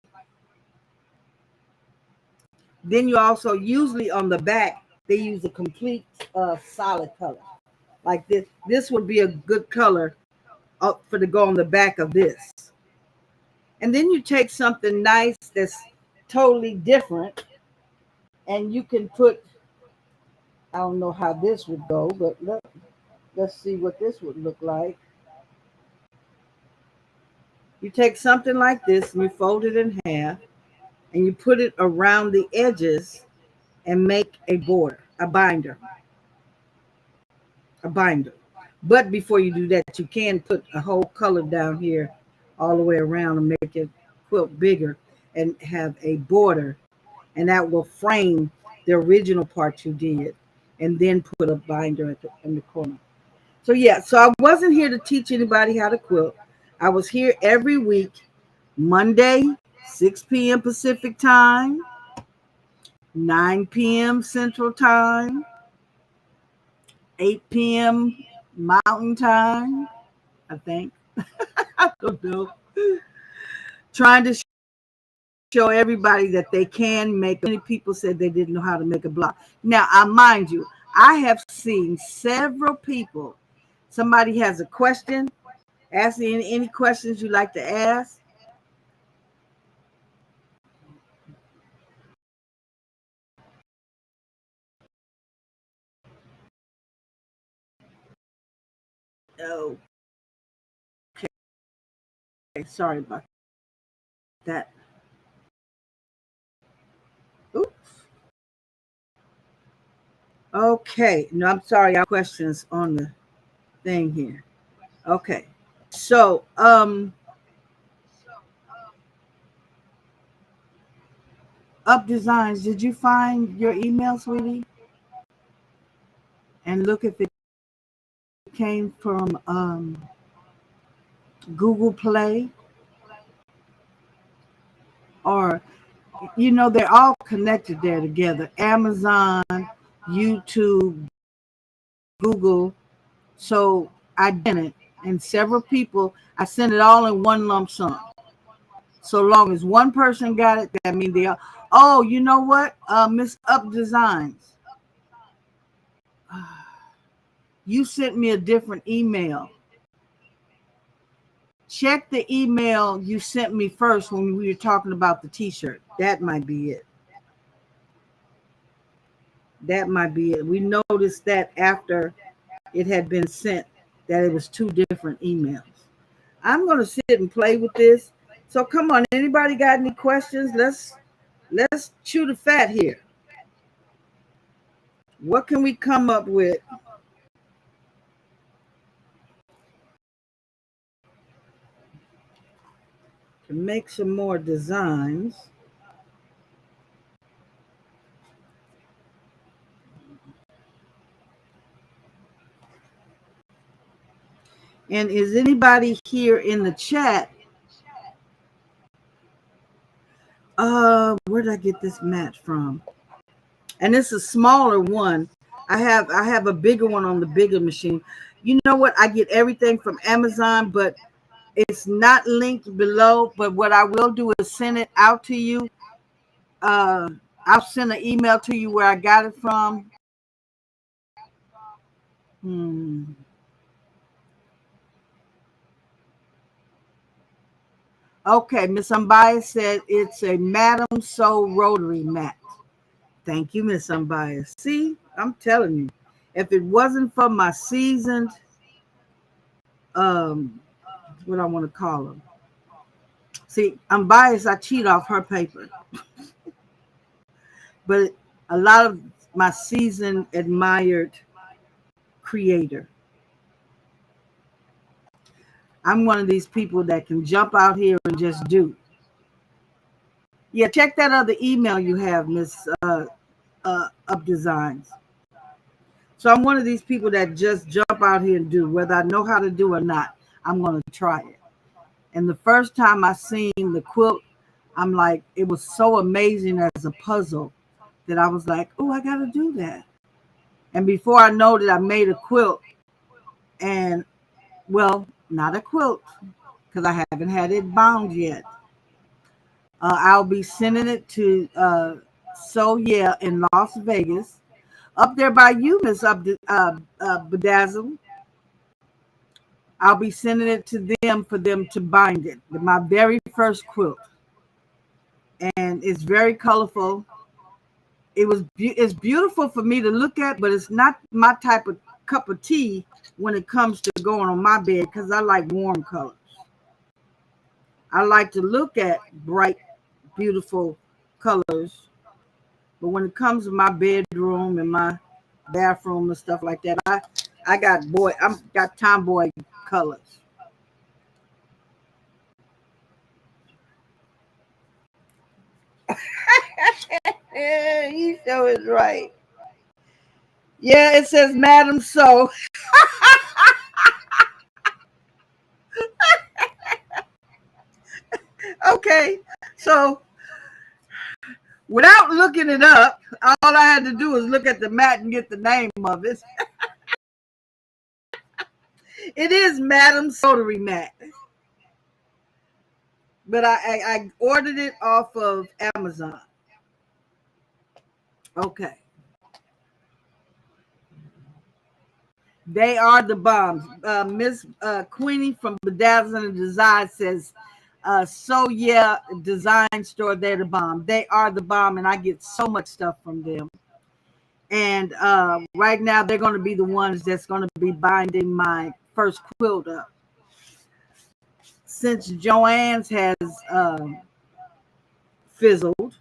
Then you also usually on the back they use a complete solid color like this. This would be a good color up for to go on the back of this. And then you take something nice that's totally different, and you can put. I don't know how this would go, but let's see what this would look like. You take something like this and you fold it in half, and you put it around the edges and make a border, a binder. A binder. But before you do that, you can put a whole color down here all the way around and make it quilt bigger and have a border, and that will frame the original part you did, and then put a binder in the corner. So yeah, so I wasn't here to teach anybody how to quilt. I was here every week, Monday, 6 p.m. Pacific time, 9 p.m. Central time, 8 p.m. Mountain time, I think. I don't know. Trying to show everybody that they can make. Many people said they didn't know how to make a block. Now, mind you, I have seen several people. Somebody has a question. Ask any questions you like to ask. Oh, okay. Sorry about that. Oops. Okay. No, I'm sorry. I have questions on the thing here. Okay. So, Up Designs, did you find your email, sweetie? And look if it came from Google Play, or they're all connected there together. Amazon, YouTube, Google. So I did it, and several people. I sent it all in one lump sum. So long as one person got it, that means they are. Oh, you know what, Miss Up Designs, you sent me a different email. Check the email you sent me first when we were talking about the t-shirt. That might be it. That might be it. We noticed that after it had been sent that it was two different emails. I'm going to sit and play with this. So come on, anybody got any questions? Let's chew the fat here. What can we come up with? To make some more designs. And is anybody here in the chat? Where did I get this mat from? And it's a smaller one. I have a bigger one on the bigger machine. You know what? I get everything from Amazon, but it's not linked below. But what I will do is send it out to you. I'll send an email to you where I got it from. Okay, Miss Unbiased said it's a Madam Sew rotary mat. Thank you, Miss Unbiased. See, I'm telling you, if it wasn't for my seasoned, what I want to call them. See, Unbiased, I cheat off her paper. But a lot of my seasoned, admired creator. I'm one of these people that can jump out here and just do. Yeah, check that other email you have, Miss Up Designs. So I'm one of these people that just jump out here and do, whether I know how to do or not. I'm going to try it. And the first time I seen the quilt, I'm like, it was so amazing as a puzzle that I was like, oh, I got to do that. And before I know that, I made a quilt, and well, not a quilt, because I haven't had it bound yet. I'll be sending it to So Yeah in Las Vegas, up there by you, Miss Bedazzle. I'll be sending it to them for them to bind it. My very first quilt, and it's very colorful. It's beautiful for me to look at, but it's not my type of cup of tea when it comes to going on my bed because I like warm colors. I like to look at bright, beautiful colors, but when it comes to my bedroom and my bathroom and stuff like that, I got tomboy colors. Yeah, you show is right. Yeah, it says Madam So. Okay, so without looking it up, all I had to do was look at the mat and get the name of it. It is Madam Sotery Mat, but I ordered it off of Amazon. Okay, they are the bombs. Miss Queenie from Bedazzling and Design says, "So yeah, design store, they're the bomb. They are the bomb, and I get so much stuff from them." And right now, they're going to be the ones that's going to be binding my first quilt up. Since Joann's has fizzled,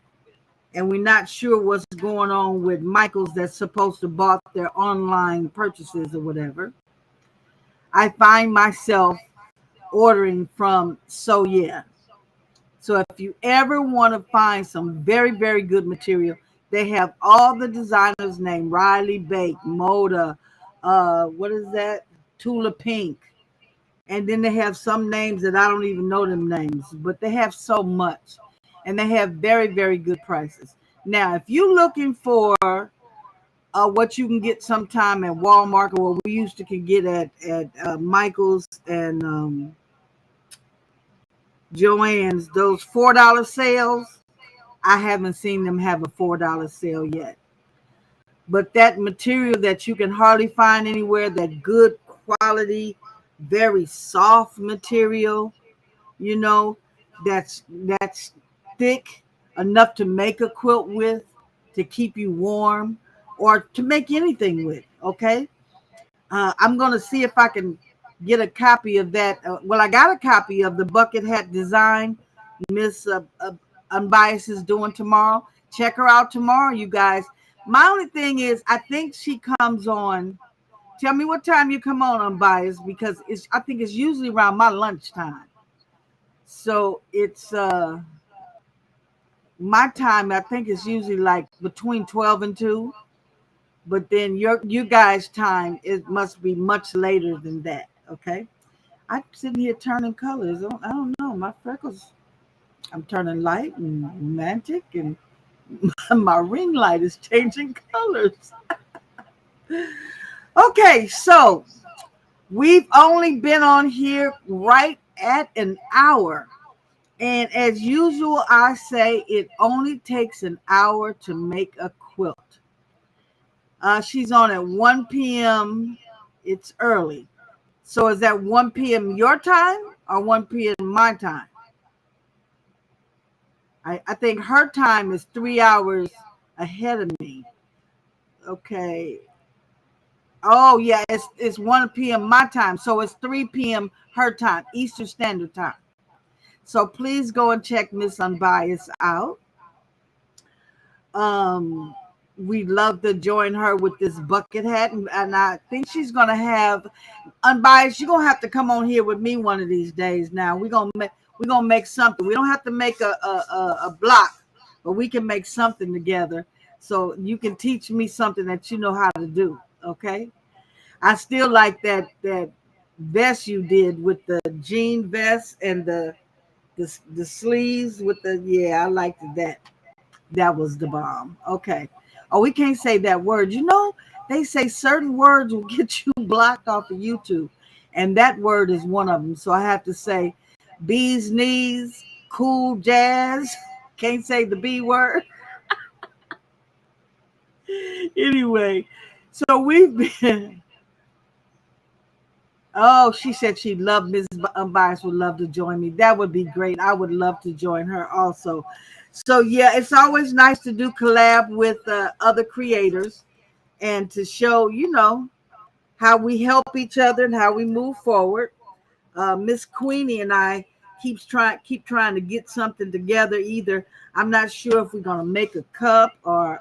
and we're not sure what's going on with Michael's that's supposed to bought their online purchases or whatever, I find myself ordering from So Yeah. So if you ever want to find some very, very good material, they have all the designers named Riley Bake, Moda, what is that? Tula Pink. And then they have some names that I don't even know them names, but they have so much. And they have very, very good prices. Now, if you're looking for what you can get sometime at Walmart or what we used to can get at Michael's and Joann's, those $4 sales, I haven't seen them have a $4 sale yet. But that material that you can hardly find anywhere, that good quality, very soft material, you know, that's thick enough to make a quilt with, to keep you warm, or to make anything with. Okay, I'm gonna see if I can get a copy of that. Well, I got a copy of the bucket hat design Miss Unbiased is doing tomorrow. Check her out tomorrow, you guys. My only thing is, I think she comes on. Tell me what time you come on, Unbiased, because I think it's usually around my lunchtime. So it's my time, I think it's usually like between 12 and 2. But then you guys' time, it must be much later than that. Okay. I'm sitting here turning colors. I don't know. My freckles, I'm turning light and romantic, and my ring light is changing colors. Okay, so we've only been on here right at an hour. And as usual, I say it only takes an hour to make a quilt. She's on at 1 p.m. It's early. So is that 1 p.m. your time or 1 p.m. my time? I think her time is 3 hours ahead of me. Okay. Oh, yeah, it's 1 p.m. my time. So it's 3 p.m. her time, Eastern Standard Time. So please go and check Miss Unbiased out. We'd love to join her with this bucket hat. And I think she's going to have Unbiased. You're going to have to come on here with me one of these days now. We're going to make something. We don't have to make a block, but we can make something together. So you can teach me something that you know how to do. Okay. I still like that vest you did with the jean vest and the sleeves with the, yeah, I liked that. That was the bomb. Okay. Oh, we can't say that word. You know, they say certain words will get you blocked off of YouTube, and that word is one of them. So I have to say, bees knees, cool jazz. Can't say the B word. Anyway, so we've been. Oh, she said she'd love Mrs. Unbiased would love to join me. That would be great. I would love to join her also. So yeah, it's always nice to do collab with other creators and to show, how we help each other and how we move forward. Miss Queenie and I keep trying to get something together. Either I'm not sure if we're gonna make a cup or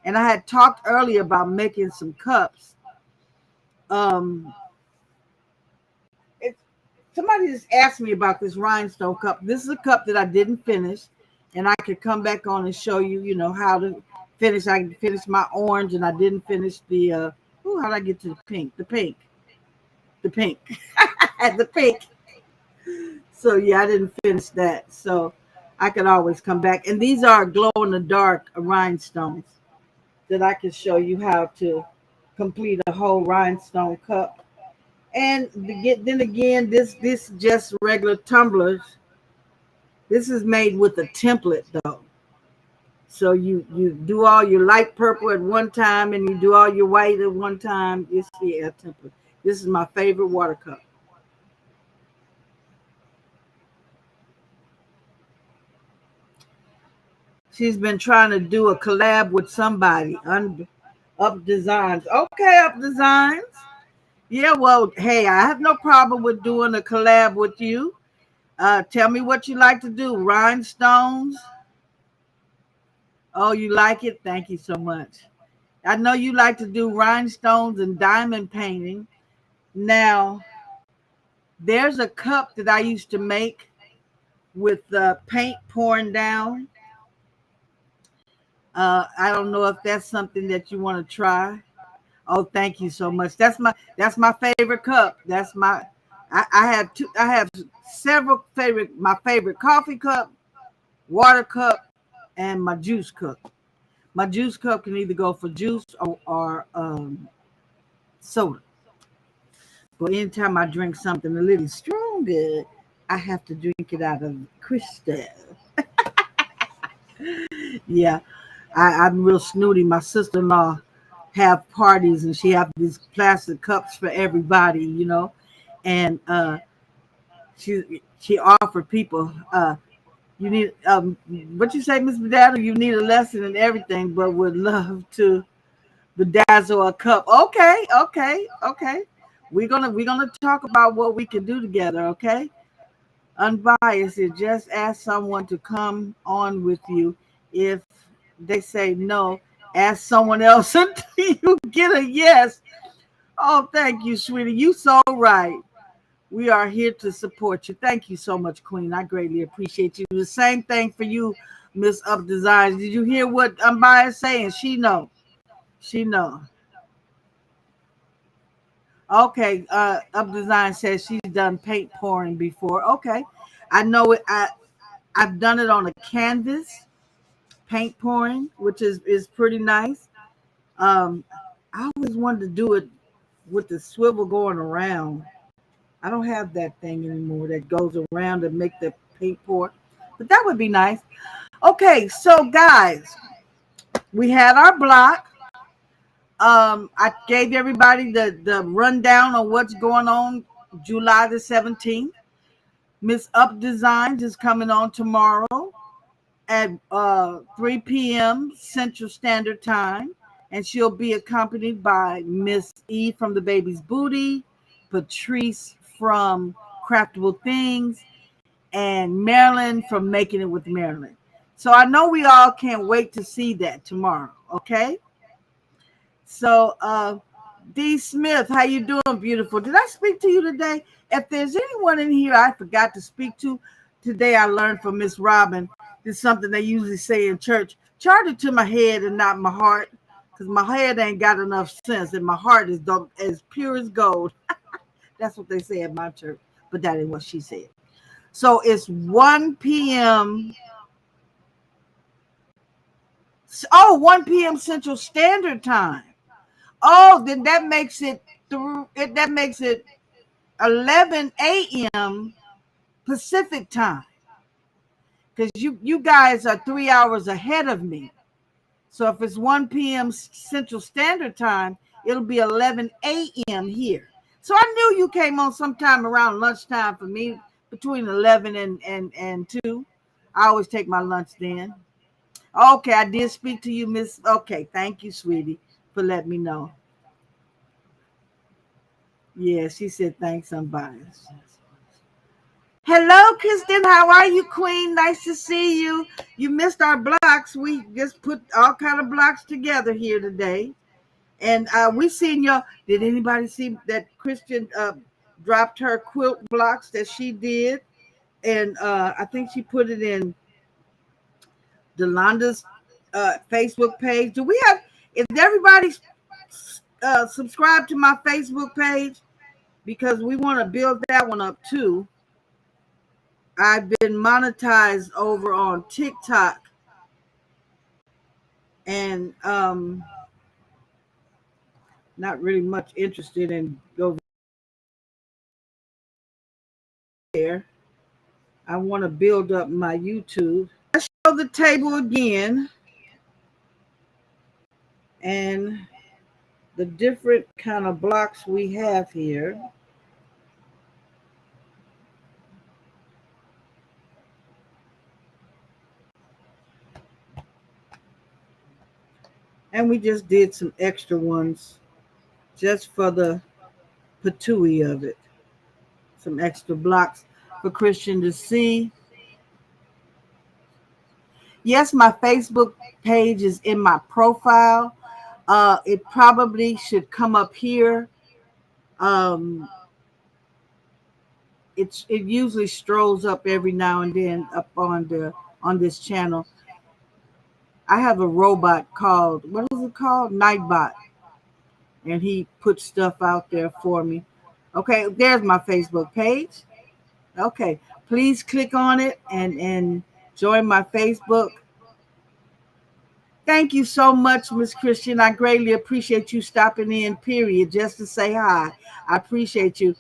and I had talked earlier about making some cups. Um, it, Somebody just asked me about this rhinestone cup. This is a cup that I didn't finish, and I could come back on and show you, how to finish. I finished my orange, and I didn't finish the. How did I get to the pink? The pink, the pink. So yeah, I didn't finish that. So I could always come back. And these are glow in the dark rhinestones that I can show you how to complete a whole rhinestone cup. And then again, this just regular tumblers. This is made with a template though. So you do all your light purple at one time and you do all your white at one time. It's a template. This is my favorite water cup. She's been trying to do a collab with somebody. Up Designs. Okay, Up Designs. Yeah, well, hey, I have no problem with doing a collab with you. Tell me what you like to do. Rhinestones. Oh, you like it? Thank you so much. I know you like to do rhinestones and diamond painting. Now, there's a cup that I used to make with paint pouring down. I don't know if that's something that you want to try. Oh, thank you so much. That's my favorite cup. I have several favorite. My favorite coffee cup, water cup, and my juice cup. My juice cup can either go for juice or soda. But anytime I drink something a little stronger, I have to drink it out of crystal. Yeah, I'm real snooty. My sister-in-law have parties and she have these plastic cups for everybody, and she offered people you need what you say, Miss Bedazzle, you need a lesson and everything, but would love to bedazzle a cup. Okay. We're gonna talk about what we can do together, okay? Unbiased is just ask someone to come on with you. If they say no, ask someone else until you get a yes. Oh, thank you, sweetie. You so right. We are here to support you. Thank you so much, Queen. I greatly appreciate you. The same thing for you, Miss Up Designs. Did you hear what Unbiased saying? She know. She know. Okay, Up Design says she's done paint pouring before. Okay, I know it. I've done it on a canvas, paint pouring, which is pretty nice. Um, I always wanted to do it with the swivel going around. I don't have that thing anymore that goes around and make the paint pour, but that would be nice. Okay, so guys, we had our block. I gave everybody the rundown on what's going on July the 17th. Miss Up Designs is coming on tomorrow at 3 p.m. Central Standard Time, and she'll be accompanied by Miss E from The Baby's Booty, Patrice from Craftable Things, and Marilyn from Making It with Marilyn. So I know we all can't wait to see that tomorrow, okay? So, D. Smith, how you doing, beautiful? Did I speak to you today? If there's anyone in here I forgot to speak to today, I learned from Miss Robin. It's something they usually say in church. Charge it to my head and not my heart, because my head ain't got enough sense, and my heart is as pure as gold. That's what they say at my church, but that ain't what she said. So it's 1 p.m. Oh, 1 p.m. Central Standard Time. Oh, then that makes it 11 a.m. Pacific time, because you guys are 3 hours ahead of me. So if it's 1 p.m. Central Standard Time, it'll be 11 a.m. here. So I knew you came on sometime around lunchtime for me, between 11 and 2. I always take my lunch then. Okay, I did speak to you, Miss. Okay, thank you, sweetie, for letting me know. Yeah, she said thanks, I'm biased. Hello, Kristen. How are you, Queen? Nice to see you. You missed our blocks. We just put all kind of blocks together here today. And we seen your. Did anybody see that Christian dropped her quilt blocks that she did? And I think she put it in Delonda's Facebook page. Do we have? Is everybody subscribed to my Facebook page? Because we want to build that one up too. I've been monetized over on TikTok, and not really much interested in go there. I want to build up my YouTube. Let's show the table again and the different kind of blocks we have here. And we just did some extra ones just for the patooey of it. Some extra blocks for Christian to see. Yes, my Facebook page is in my profile. It probably should come up here. It usually strolls up every now and then up on this channel. I have a robot called, what is it called? Nightbot. And he puts stuff out there for me. Okay, there's my Facebook page. Okay, please click on it and join my Facebook. Thank you so much, Miss Christian. I greatly appreciate you stopping in, period, just to say hi. I appreciate you.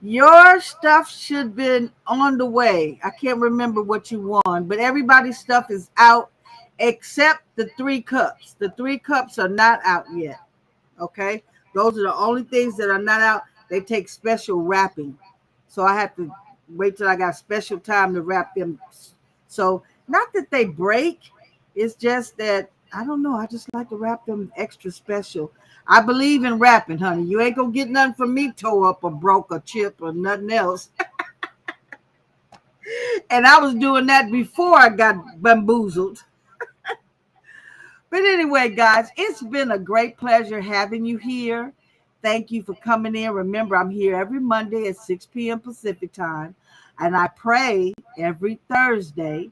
Your stuff should have been on the way. I can't remember what you won, but everybody's stuff is out except the 3 cups. The 3 cups are not out yet. Okay? Those are the only things that are not out. They take special wrapping. So I have to wait till I got special time to wrap them. So not that they break. It's just that, I don't know. I just like to wrap them extra special. I believe in wrapping, honey. You ain't going to get nothing from me tore up or broke or chipped or nothing else. And I was doing that before I got bamboozled. But anyway, guys, it's been a great pleasure having you here. Thank you for coming in. Remember, I'm here every Monday at 6 p.m. Pacific time. And I pray every Thursday.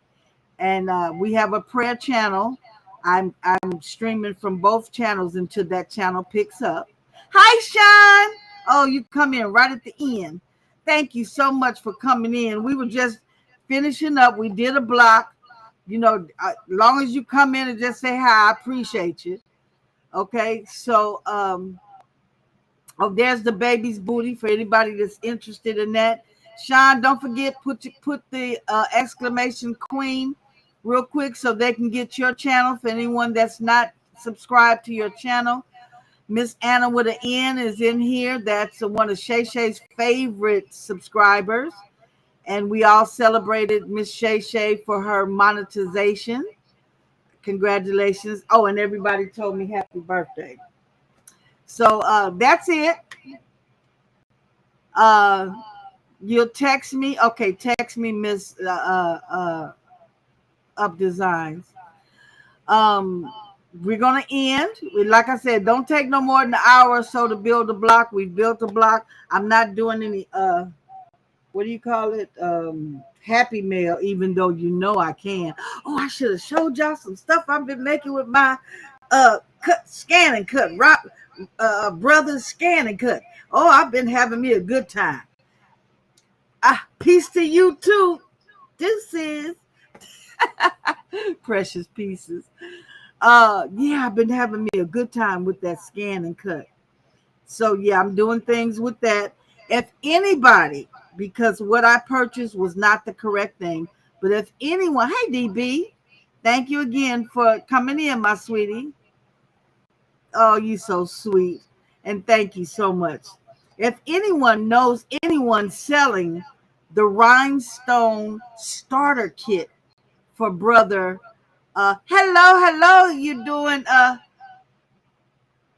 And we have a prayer channel. I'm streaming from both channels until that channel picks up. Hi, Sean. Oh, you come in right at the end. Thank you so much for coming in. We were just finishing up. We did a block. You know, as long as you come in and just say hi, I appreciate you. Okay, so oh, there's the baby's booty for anybody that's interested in that. Sean, don't forget, put the exclamation queen real quick so they can get your channel for anyone that's not subscribed to your channel. Miss Anna with an N is in here. That's one of Shay Shay's favorite subscribers. And we all celebrated Miss Shay Shay for her monetization. Congratulations. Oh, and everybody told me happy birthday. So that's it. You'll text me. Okay, text me, Miss Up Designs. We're gonna end. Like I said, don't take no more than an hour or so to build a block. We built a block. I'm not doing any what do you call it? Happy mail, even though you know I can. Oh, I should have showed y'all some stuff I've been making with my scan and cut, brothers scan and cut. Oh, I've been having me a good time. Peace to you too. This is precious pieces. Yeah, I've been having me a good time with that scan and cut. So yeah, I'm doing things with that. If anybody because what I purchased was not the correct thing. But if anyone, hey DB, thank you again for coming in, my sweetie. Oh, you so sweet. And thank you so much. If anyone knows anyone selling the rhinestone starter kit for brother, hello, you doing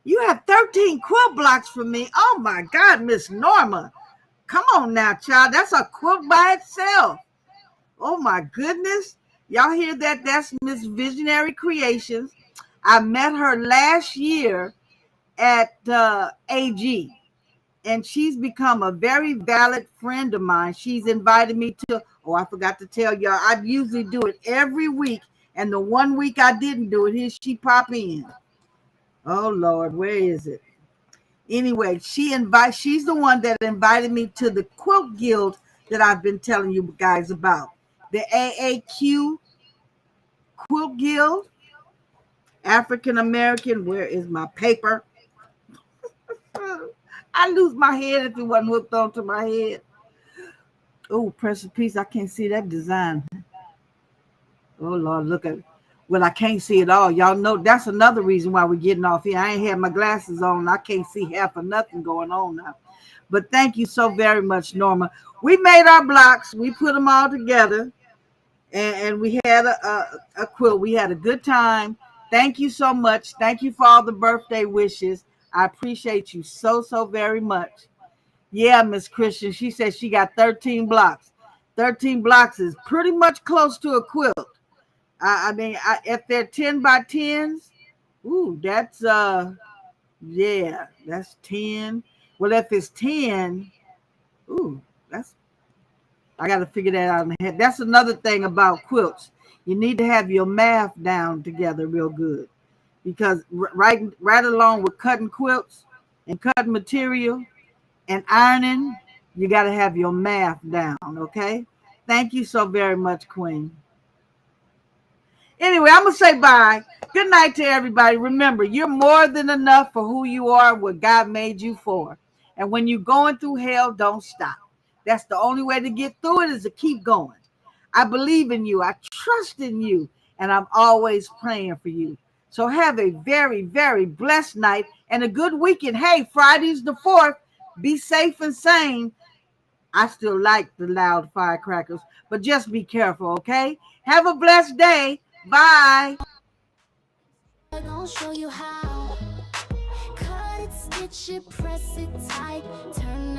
you have 13 quilt blocks for me. Oh my God, Miss Norma. Come on now, child. That's a quilt by itself. Oh my goodness. Y'all hear that? That's Miss Visionary Creations. I met her last year at AG, and she's become a very valid friend of mine. She's invited me to, oh, I forgot to tell y'all, I usually do it every week. And the one week I didn't do it, here she pop in. Oh Lord, where is it? Anyway, she's the one that invited me to the quilt guild that I've been telling you guys about. The AAQ Quilt Guild, African American. Where is my paper? I lose my head if it wasn't hooked onto my head. Oh, precious piece. I can't see that design. Oh Lord, look at it. Well, I can't see it all. Y'all know that's another reason why we're getting off here. I ain't had my glasses on. I can't see half of nothing going on now. But thank you so very much, Norma. We made our blocks. We put them all together. And we had a quilt. We had a good time. Thank you so much. Thank you for all the birthday wishes. I appreciate you so very much. Yeah, Miss Christian. She said she got 13 blocks. 13 blocks is pretty much close to a quilt. I mean, if they're 10 by 10s, ooh, that's yeah, that's 10. Well, if it's 10, ooh, that's I got to figure that out in the head. That's another thing about quilts. You need to have your math down together real good, because right along with cutting quilts and cutting material and ironing, you got to have your math down. Okay. Thank you so very much, Queen. Anyway, I'm going to say bye. Good night to everybody. Remember, you're more than enough for who you are, what God made you for. And when you're going through hell, don't stop. That's the only way to get through it, is to keep going. I believe in you. I trust in you. And I'm always praying for you. So have a very blessed night and a good weekend. Hey, Friday's the 4th. Be safe and sane. I still like the loud firecrackers, but just be careful, okay? Have a blessed day. Bye. I'm gonna show you how. Cut it, stitch it, press it tight, turn